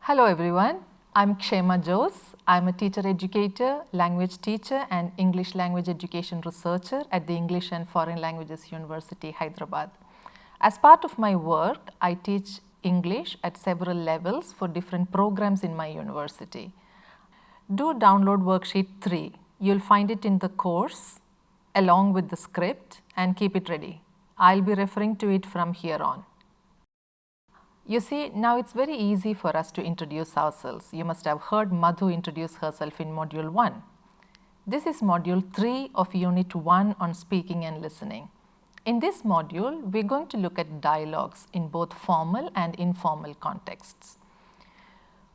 Hello everyone, I'm Kshema Jose. I'm a teacher educator, language teacher and English language education researcher at the English and Foreign Languages University, Hyderabad. As part of my work, I teach English at several levels for different programs in my university. Do download worksheet 3. You'll find it in the course along with the script and keep it ready. I'll be referring to it from here on. You see, now it's very easy for us to introduce ourselves. You must have heard Madhu introduce herself in Module 1. This is Module 3 of Unit 1 on speaking and listening. In this module, we're going to look at dialogues in both formal and informal contexts.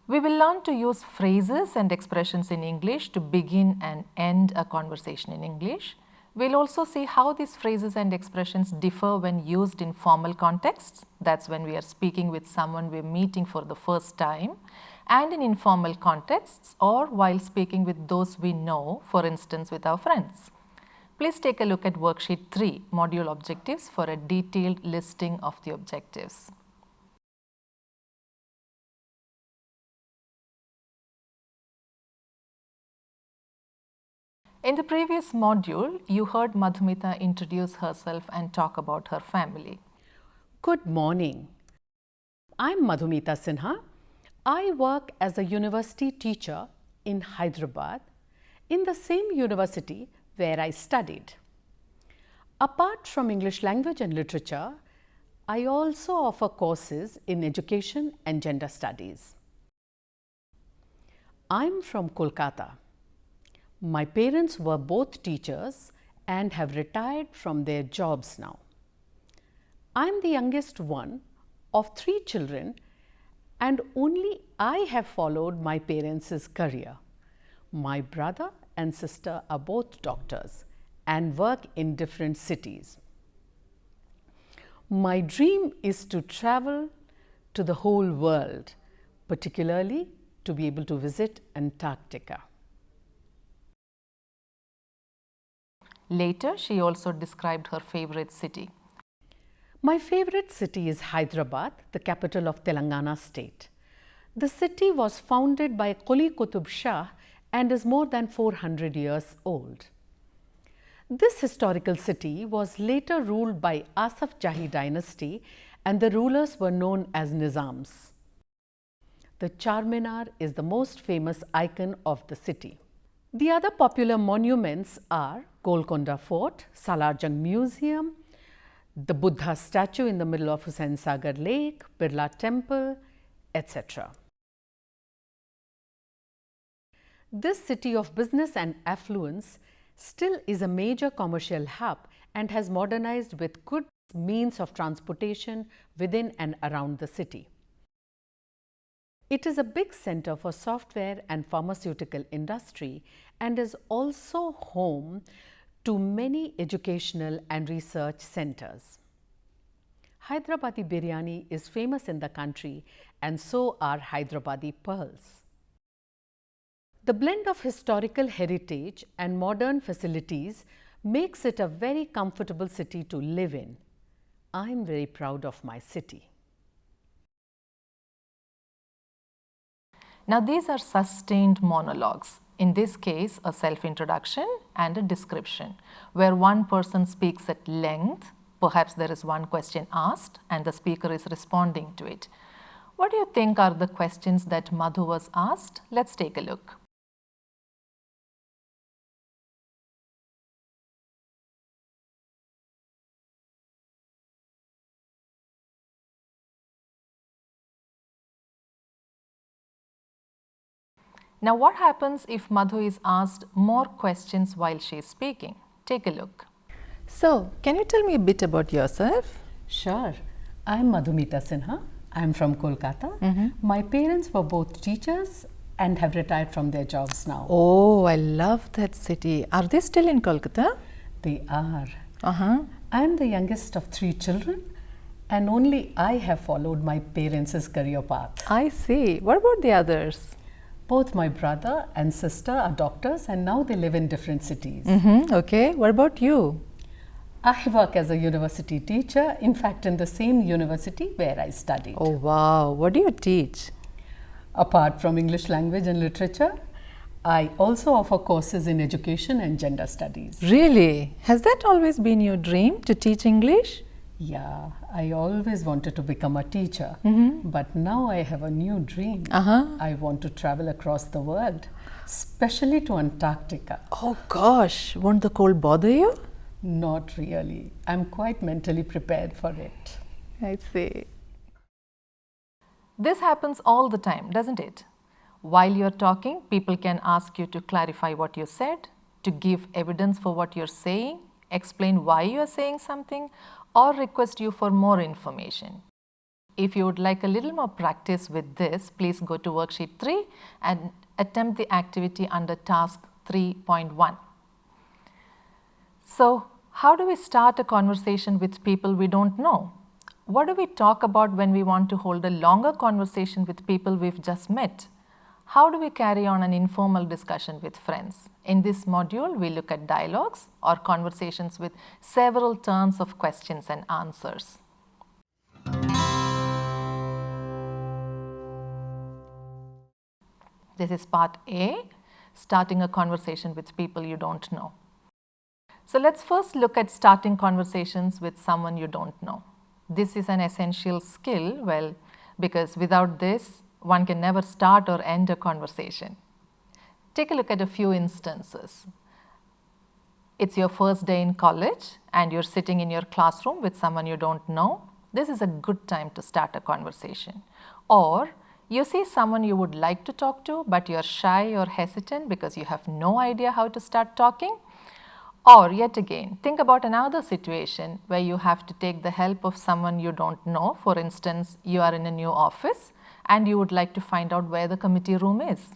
We will learn to use phrases and expressions in English to begin and end a conversation in English. We'll also see how these phrases and expressions differ when used in formal contexts, that's when we are speaking with someone we're meeting for the first time, and in informal contexts or while speaking with those we know, for instance with our friends. Please take a look at Worksheet 3, Module Objectives, for a detailed listing of the objectives. In the previous module, you heard Madhumita introduce herself and talk about her family. Good morning. I'm Madhumita Sinha. I work as a university teacher in Hyderabad, in the same university where I studied. Apart from English language and literature, I also offer courses in education and gender studies. I'm from Kolkata. My parents were both teachers and have retired from their jobs now. I'm the youngest one of 3 children and only I have followed my parents' career. My brother and sister are both doctors and work in different cities. My dream is to travel to the whole world, particularly to be able to visit Antarctica. Later, she also described her favorite city. My favorite city is Hyderabad, the capital of Telangana state. The city was founded by Quli Qutub Shah and is more than 400 years old. This historical city was later ruled by Asaf Jahi dynasty and the rulers were known as Nizams. The Charminar is the most famous icon of the city. The other popular monuments are Golconda Fort, Salarjung Museum, the Buddha statue in the middle of Hussain Sagar Lake, Birla Temple, etc. This city of business and affluence still is a major commercial hub and has modernized with good means of transportation within and around the city. It is a big center for software and pharmaceutical industry and is also home to many educational and research centers. Hyderabadi biryani is famous in the country and so are Hyderabadi pearls. The blend of historical heritage and modern facilities makes it a very comfortable city to live in. I am very proud of my city. Now these are sustained monologues. In this case, a self-introduction and a description, where one person speaks at length, perhaps there is one question asked and the speaker is responding to it. What do you think are the questions that Madhu was asked? Let's take a look. Now what happens if Madhu is asked more questions while she is speaking? Take a look. So, can you tell me a bit about yourself? Sure. I'm Madhumita Sinha. I'm from Kolkata. My parents were both teachers and have retired from their jobs now. Oh, I love that city. Are they still in Kolkata? They are. I'm the youngest of 3 children and only I have followed my parents' career path. I see. What about the others? Both my brother and sister are doctors and now they live in different cities. Okay. What about you? I work as a university teacher, in fact in the same university where I studied. Oh wow, what do you teach? Apart from English language and literature, I also offer courses in education and gender studies. Really? Has that always been your dream to teach English? Yeah, I always wanted to become a teacher, but now I have a new dream. I want to travel across the world, especially to Antarctica. Oh gosh, won't the cold bother you? Not really. I'm quite mentally prepared for it. I see. This happens all the time, doesn't it? While you're talking, people can ask you to clarify what you said, to give evidence for what you're saying, explain why you're saying something, or request you for more information. If you would like a little more practice with this, please go to worksheet 3 and attempt the activity under task 3.1. So, how do we start a conversation with people we don't know? What do we talk about when we want to hold a longer conversation with people we've just met? How do we carry on an informal discussion with friends? In this module, we look at dialogues or conversations with several turns of questions and answers. This is part A, starting a conversation with people you don't know. So let's first look at starting conversations with someone you don't know. This is an essential skill, well, because without this, one can never start or end a conversation. Take a look at a few instances. It's your first day in college and you're sitting in your classroom with someone you don't know. This is a good time to start a conversation. Or you see someone you would like to talk to, but you're shy or hesitant because you have no idea how to start talking. Or yet again, think about another situation where you have to take the help of someone you don't know. For instance, you are in a new office and you would like to find out where the committee room is.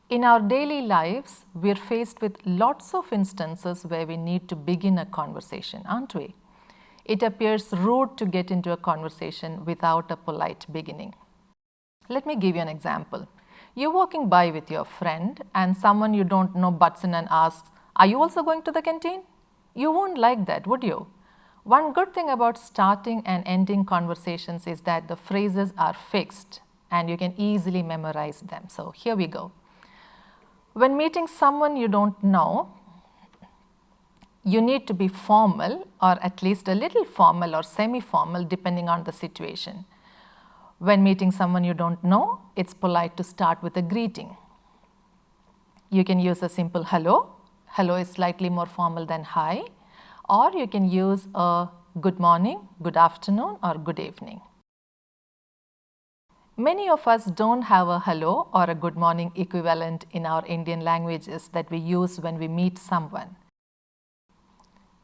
In our daily lives, we're faced with lots of instances where we need to begin a conversation, aren't we? It appears rude to get into a conversation without a polite beginning. Let me give you an example. You're walking by with your friend and someone you don't know butts in and asks, "Are you also going to the canteen?" You won't like that, would you? One good thing about starting and ending conversations is that the phrases are fixed and you can easily memorize them. So here we go. When meeting someone you don't know, you need to be formal or at least a little formal or semi-formal depending on the situation. When meeting someone you don't know, it's polite to start with a greeting. You can use a simple hello. Hello is slightly more formal than hi, or you can use a good morning, good afternoon, or good evening. Many of us don't have a hello or a good morning equivalent in our Indian languages that we use when we meet someone.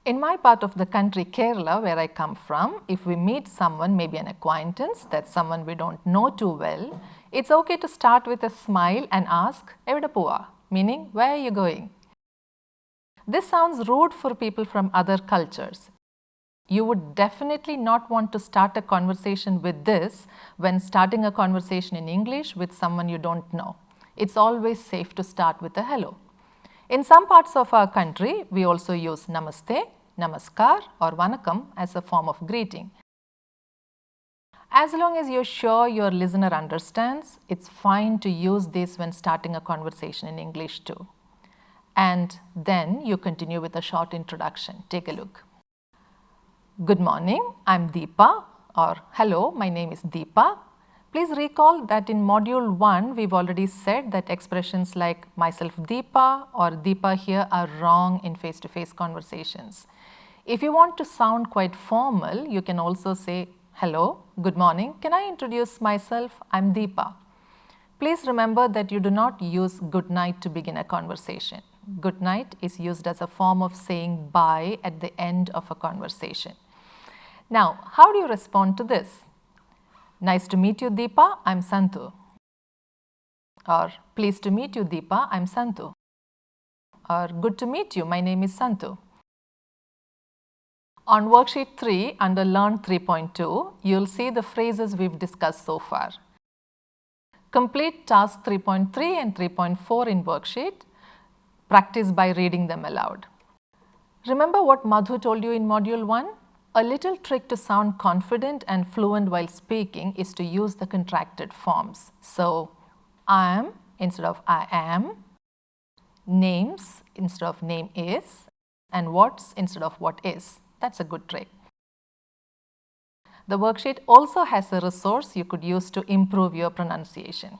In my part of the country, Kerala, where I come from, if we meet someone, maybe an acquaintance, that's someone we don't know too well, it's okay to start with a smile and ask, "Evida pova?" meaning, "Where are you going?" This sounds rude for people from other cultures. You would definitely not want to start a conversation with this when starting a conversation in English with someone you don't know. It's always safe to start with a hello. In some parts of our country, we also use namaste, namaskar, or vanakkam as a form of greeting. As long as you're sure your listener understands, it's fine to use this when starting a conversation in English too. And then you continue with a short introduction. Take a look. Good morning, I'm Deepa, or hello, my name is Deepa. Please recall that in module 1, we've already said that expressions like myself Deepa or Deepa here are wrong in face-to-face conversations. If you want to sound quite formal, you can also say, hello, good morning, can I introduce myself? I'm Deepa. Please remember that you do not use good night to begin a conversation. Good night is used as a form of saying bye at the end of a conversation. Now, how do you respond to this? Nice to meet you, Deepa, I'm Santu. Or pleased to meet you, Deepa, I'm Santu. Or good to meet you, my name is Santu. On worksheet 3 under Learn 3.2, you'll see the phrases we've discussed so far. Complete task 3.3 and 3.4 in worksheet. Practice by reading them aloud. Remember what Madhu told you in module 1? A little trick to sound confident and fluent while speaking is to use the contracted forms. So, I am instead of I am, names instead of name is, and what's instead of what is. That's a good trick. The worksheet also has a resource you could use to improve your pronunciation.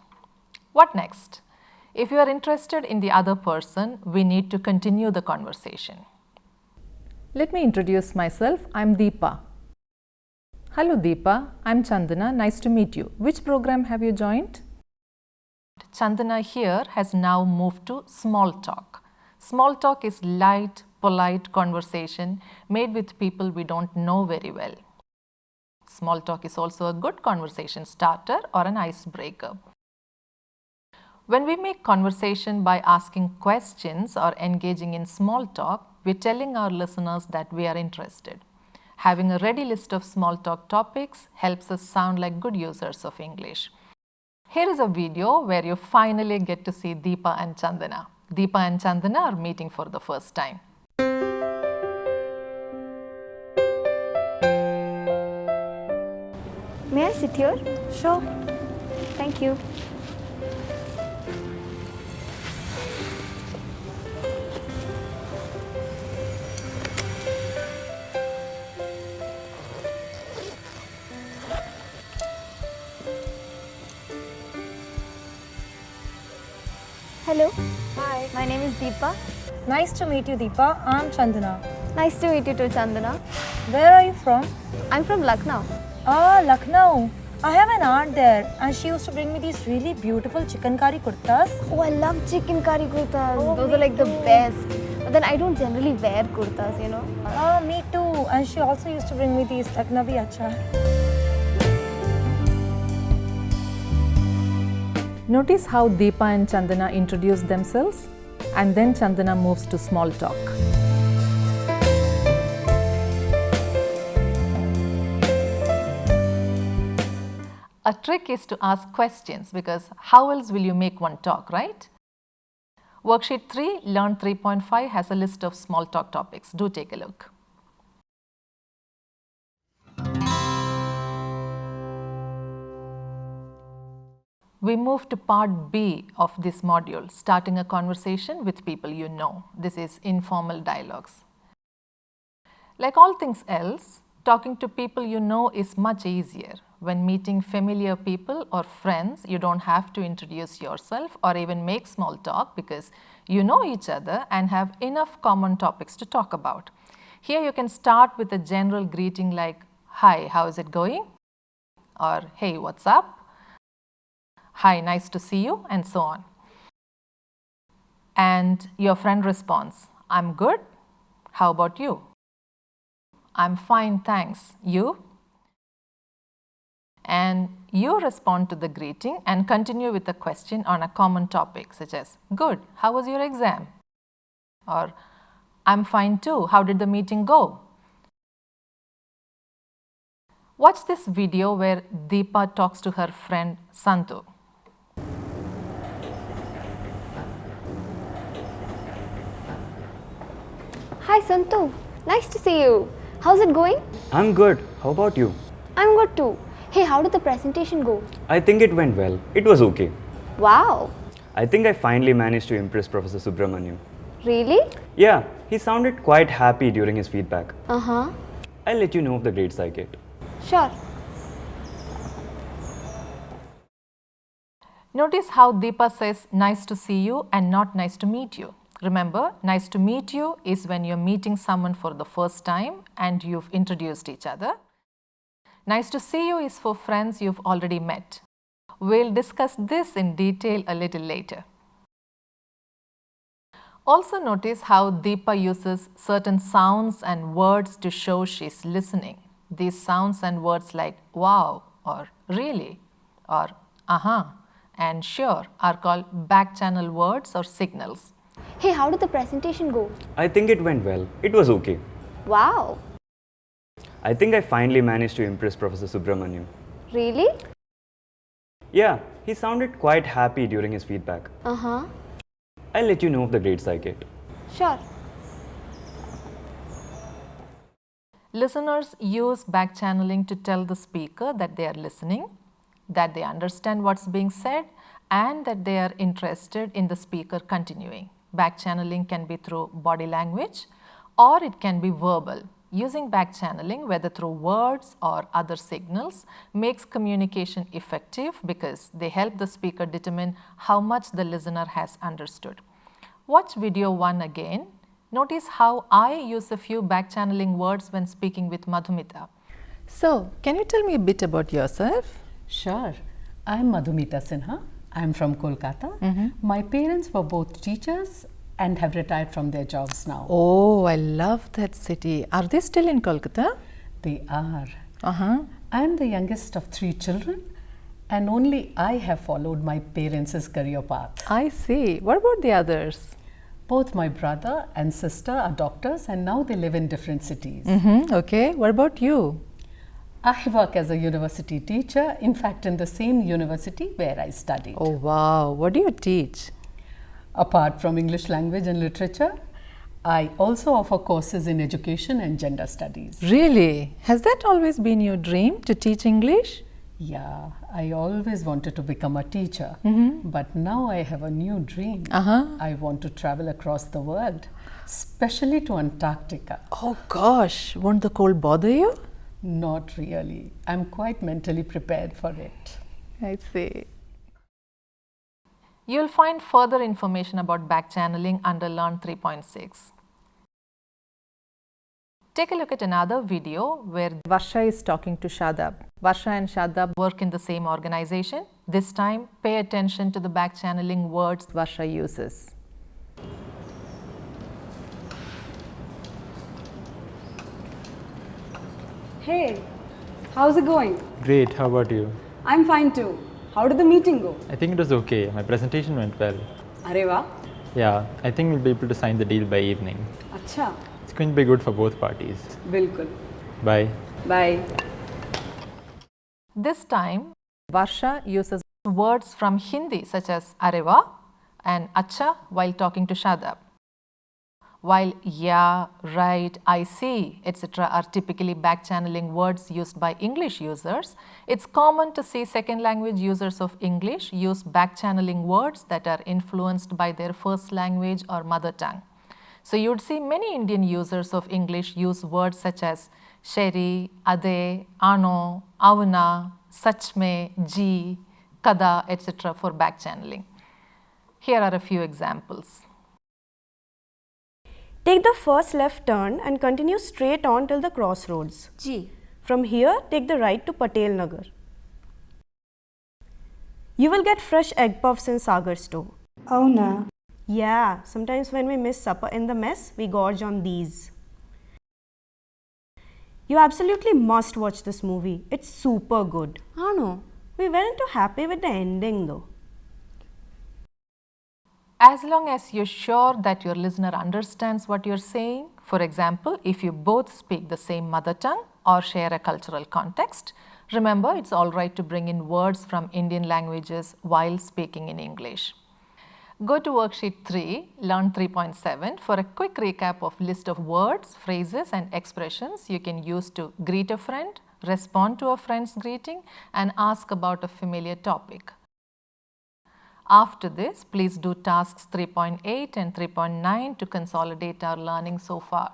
What next? If you are interested in the other person, we need to continue the conversation. Let me introduce myself. I'm Deepa. Hello Deepa, I'm Chandana. Nice to meet you. Which program have you joined? Chandana here has now moved to small talk. Small talk is light, polite conversation made with people we don't know very well. Small talk is also a good conversation starter or an icebreaker. When we make conversation by asking questions or engaging in small talk, we're telling our listeners that we are interested. Having a ready list of small talk topics helps us sound like good users of English. Here is a video where you finally get to see Deepa and Chandana. Deepa and Chandana are meeting for the first time. May I sit here? Sure. Thank you. Hello. Hi. My name is Deepa. Nice to meet you, Deepa. I'm Chandana. Nice to meet you too, Chandana. Where are you from? I'm from Lucknow. Ah, Lucknow. I have an aunt there and she used to bring me these really beautiful chicken curry kurtas. Oh, I love chicken curry kurtas. Oh, Those me are like the too. best. But then I don't generally wear kurtas, you know. Ah, me too. And she also used to bring me these Lucknowi achar. Notice how Deepa and Chandana introduce themselves and then Chandana moves to small talk. A trick is to ask questions because how else will you make one talk, right? Worksheet 3, Learn 3.5 has a list of small talk topics. Do take a look. We move to part B of this module, starting a conversation with people you know. This is informal dialogues. Like all things else, talking to people you know is much easier. When meeting familiar people or friends, you don't have to introduce yourself or even make small talk because you know each other and have enough common topics to talk about. Here you can start with a general greeting like, "Hi, how is it going?" or "Hey, what's up?" "Hi, nice to see you," and so on. And your friend responds, "I'm good. How about you?" "I'm fine, thanks. You?" And you respond to the greeting and continue with a question on a common topic such as, "Good, how was your exam?" Or, "I'm fine too. How did the meeting go?" Watch this video where Deepa talks to her friend Santu. Hi, Santu. Nice to see you. How's it going? I'm good. How about you? I'm good too. Hey, how did the presentation go? I think it went well. It was okay. Wow. I think I finally managed to impress Professor Subramaniam. Really? Yeah, he sounded quite happy during his feedback. Uh-huh. I'll let you know of the grades I get. Sure. Notice how Deepa says nice to see you and not nice to meet you. Remember, nice to meet you is when you're meeting someone for the first time and you've introduced each other. Nice to see you is for friends you've already met. We'll discuss this in detail a little later. Also notice how Deepa uses certain sounds and words to show she's listening. These sounds and words like wow or really or uh-huh and sure are called back channel words or signals. Hey, how did the presentation go? I think it went well. It was okay. Wow. I think I finally managed to impress Professor Subramaniam. Really? Yeah, he sounded quite happy during his feedback. Uh-huh. I'll let you know of the grades I get. Sure. Listeners use back channeling to tell the speaker that they are listening, that they understand what's being said, and that they are interested in the speaker continuing. Back channeling can be through body language or it can be verbal. Using back channeling, whether through words or other signals, makes communication effective because they help the speaker determine how much the listener has understood. Watch video 1 again. Notice how I use a few back channeling words when speaking with Madhumita. So, can you tell me a bit about yourself? Sure. I'm Madhumita Sinha. I'm from Kolkata. My parents were both teachers and have retired from their jobs now. Oh, I love that city. Are they still in Kolkata? They are. Uh-huh. I'm the youngest of 3 children, and only I have followed my parents' career path. I see. What about the others? Both my brother and sister are doctors, and now they live in different cities. Okay. What about you? I work as a university teacher, in fact, in the same university where I studied. Oh, wow. What do you teach? Apart from English language and literature, I also offer courses in education and gender studies. Really? Has that always been your dream to teach English? Yeah, I always wanted to become a teacher, but now I have a new dream. I want to travel across the world, especially to Antarctica. Oh gosh, won't the cold bother you? Not really. I'm quite mentally prepared for it. I see. You'll find further information about back channeling under Learn 3.6. Take a look at another video where Varsha is talking to Shadab. Varsha and Shadab work in the same organization. This time, pay attention to the back channeling words Varsha uses. Hey, how's it going? Great, how about you? I'm fine too. How did the meeting go? I think it was okay. My presentation went well. Areva? Yeah, I think we'll be able to sign the deal by evening. Acha, It's going to be good for both parties. bilkul. Bye. Bye. This time, Varsha uses words from Hindi such as areva and acha while talking to Shadab. While yeah, right, I see, etc. are typically back channeling words used by English users, it's common to see second language users of English use back channeling words that are influenced by their first language or mother tongue. So you'd see many Indian users of English use words such as sheri, ade, ano, avuna, sachme, ji, kada, etc. for back channeling. Here are a few examples. Take the first left turn and continue straight on till the crossroads. Ji. From here, take the right to Patel Nagar. You will get fresh egg puffs in Sagar store. Oh no. Yeah, sometimes when we miss supper in the mess, we gorge on these. You absolutely must watch this movie. It's super good. Ano. We weren't too happy with the ending though. As long as you're sure that your listener understands what you're saying, for example, if you both speak the same mother tongue or share a cultural context, remember it's all right to bring in words from Indian languages while speaking in English. Go to worksheet 3, Learn 3.7 for a quick recap of list of words, phrases and expressions you can use to greet a friend, respond to a friend's greeting and ask about a familiar topic. After this, please do tasks 3.8 and 3.9 to consolidate our learning so far.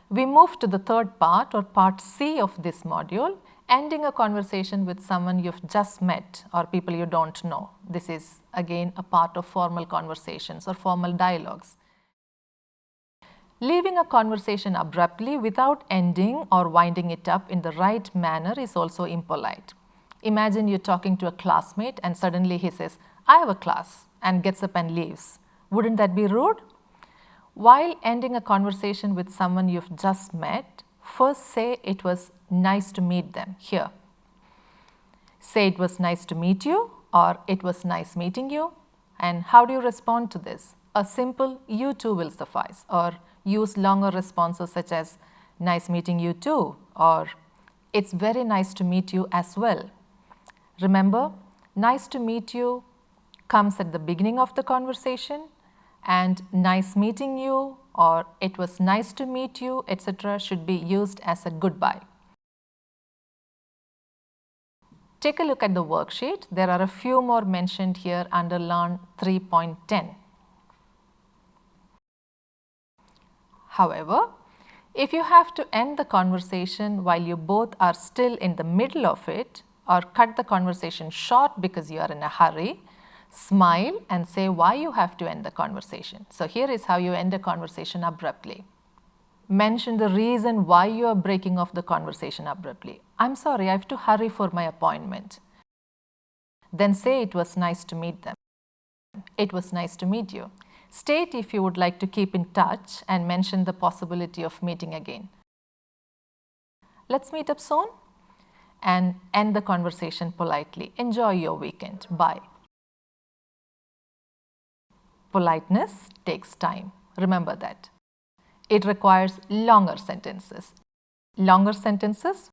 We move to the third part or part C of this module, ending a conversation with someone you've just met or people you don't know. This is again a part of formal conversations or formal dialogues. Leaving a conversation abruptly without ending or winding it up in the right manner is also impolite. Imagine you're talking to a classmate and suddenly he says, "I have a class," and gets up and leaves. Wouldn't that be rude? While ending a conversation with someone you've just met, first say it was nice to meet them here. Say it was nice to meet you or it was nice meeting you. And how do you respond to this? A simple "you too" will suffice, or use longer responses such as "nice meeting you too" or "it's very nice to meet you as well." Remember, "nice to meet you" comes at the beginning of the conversation and "nice meeting you" or it was nice to meet you, etc. should be used as a goodbye. Take a look at the worksheet. There are a few more mentioned here under Learn 3.10. However, if you have to end the conversation while you both are still in the middle of it, or cut the conversation short because you are in a hurry, smile and say why you have to end the conversation. So here is how you end a conversation abruptly. Mention the reason why you are breaking off the conversation abruptly. I'm sorry, I have to hurry for my appointment. Then say it was nice to meet them. It was nice to meet you. State if you would like to keep in touch and mention the possibility of meeting again. Let's meet up soon, and end the conversation politely. Enjoy your weekend. Bye. Politeness takes time. Remember that. It requires longer sentences. Longer sentences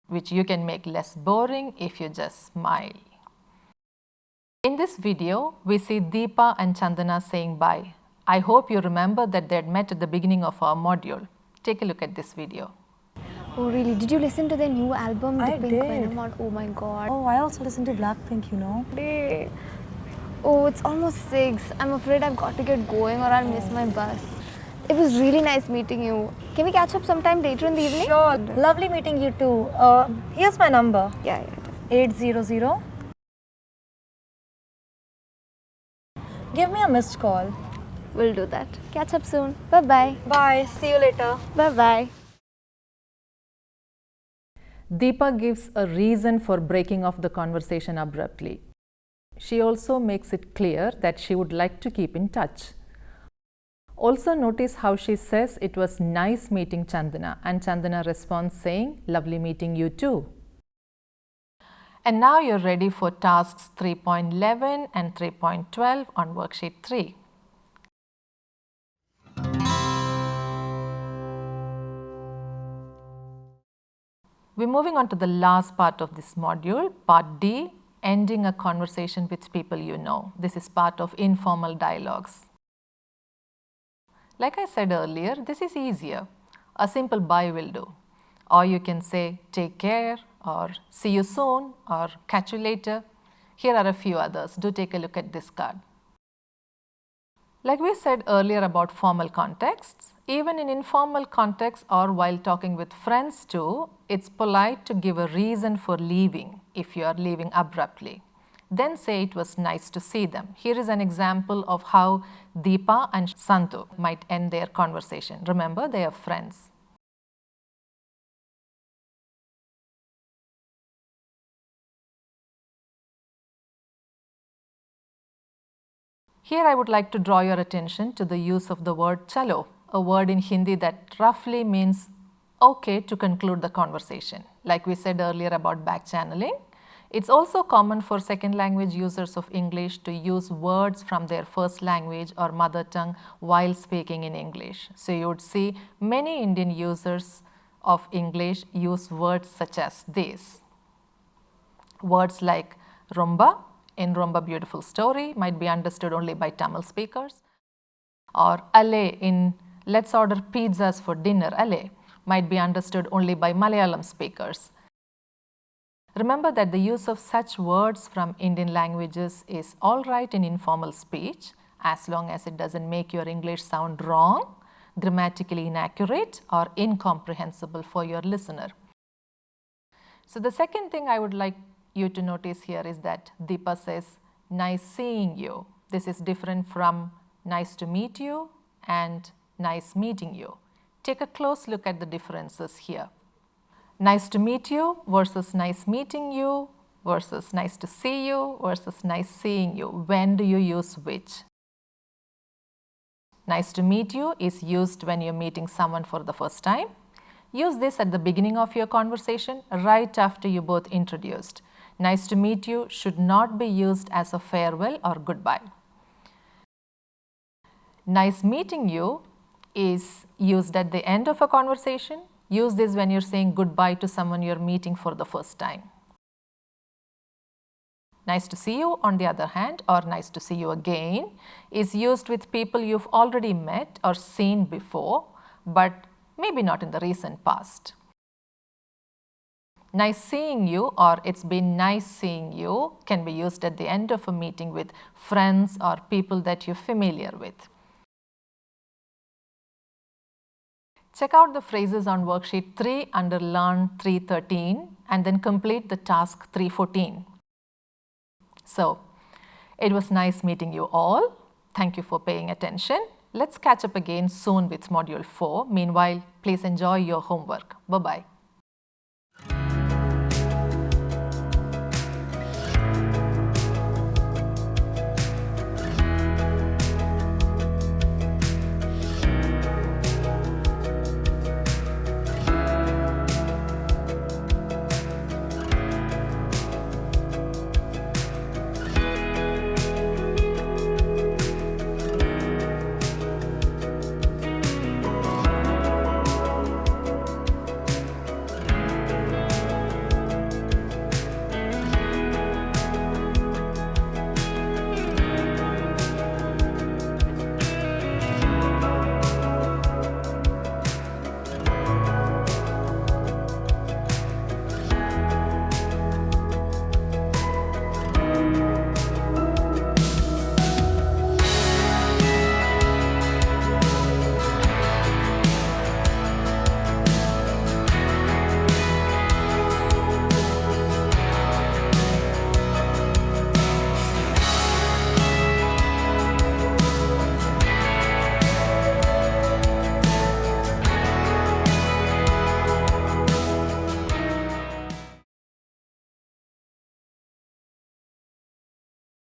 which you can make less boring if you just smile. In this video, we see Deepa and Chandana saying bye. I hope you remember that they had met at the beginning of our module. Take a look at this video. Oh really? Did you listen to their new album, The I Pink did. Venom? Oh my god. Oh, I also listen to Blackpink, you know. Day. Oh, it's almost 6. I'm afraid I've got to get going or I'll miss my bus. It was really nice meeting you. Can we catch up sometime later in the evening? Sure. Lovely meeting you too. Here's my number. Yeah, definitely. 800. Give me a missed call. We'll do that. Catch up soon. Bye-bye. Bye. See you later. Bye-bye. Deepa gives a reason for breaking off the conversation abruptly. She also makes it clear that she would like to keep in touch. Also notice how she says it was nice meeting Chandana, and Chandana responds saying, lovely meeting you too. And now you're ready for tasks 3.11 and 3.12 on worksheet 3. We're moving on to the last part of this module, part D, ending a conversation with people you know. This is part of informal dialogues. Like I said earlier, this is easier. A simple bye will do. Or you can say take care, or see you soon, or catch you later. Here are a few others. Do take a look at this card. Like we said earlier about formal contexts, even in informal contexts or while talking with friends too, it's polite to give a reason for leaving if you are leaving abruptly. Then say it was nice to see them. Here is an example of how Deepa and Santu might end their conversation. Remember, they are friends. Here I would like to draw your attention to the use of the word chalo, a word in Hindi that roughly means okay to conclude the conversation. Like we said earlier about back channeling, it's also common for second language users of English to use words from their first language or mother tongue while speaking in English. So you would see many Indian users of English use words such as these. Words like rumba in Rumba Beautiful Story might be understood only by Tamil speakers, or alle in Let's Order Pizzas for Dinner, alle might be understood only by Malayalam speakers. Remember that the use of such words from Indian languages is all right in informal speech as long as it doesn't make your English sound wrong, grammatically inaccurate, or incomprehensible for your listener. So the second thing I would like you to notice here is that Deepa says, nice seeing you. This is different from nice to meet you and nice meeting you. Take a close look at the differences here. Nice to meet you versus nice meeting you versus nice to see you versus nice seeing you. When do you use which? Nice to meet you is used when you're meeting someone for the first time. Use this at the beginning of your conversation, right after you both introduced. Nice to meet you should not be used as a farewell or goodbye. Nice meeting you is used at the end of a conversation. Use this when you're saying goodbye to someone you're meeting for the first time. Nice to see you, on the other hand, or nice to see you again, is used with people you've already met or seen before, but maybe not in the recent past. Nice seeing you or it's been nice seeing you can be used at the end of a meeting with friends or people that you're familiar with. Check out the phrases on worksheet 3 under Learn 313 and then complete the task 314. So, it was nice meeting you all. Thank you for paying attention. Let's catch up again soon with Module 4. Meanwhile, please enjoy your homework. Bye-bye.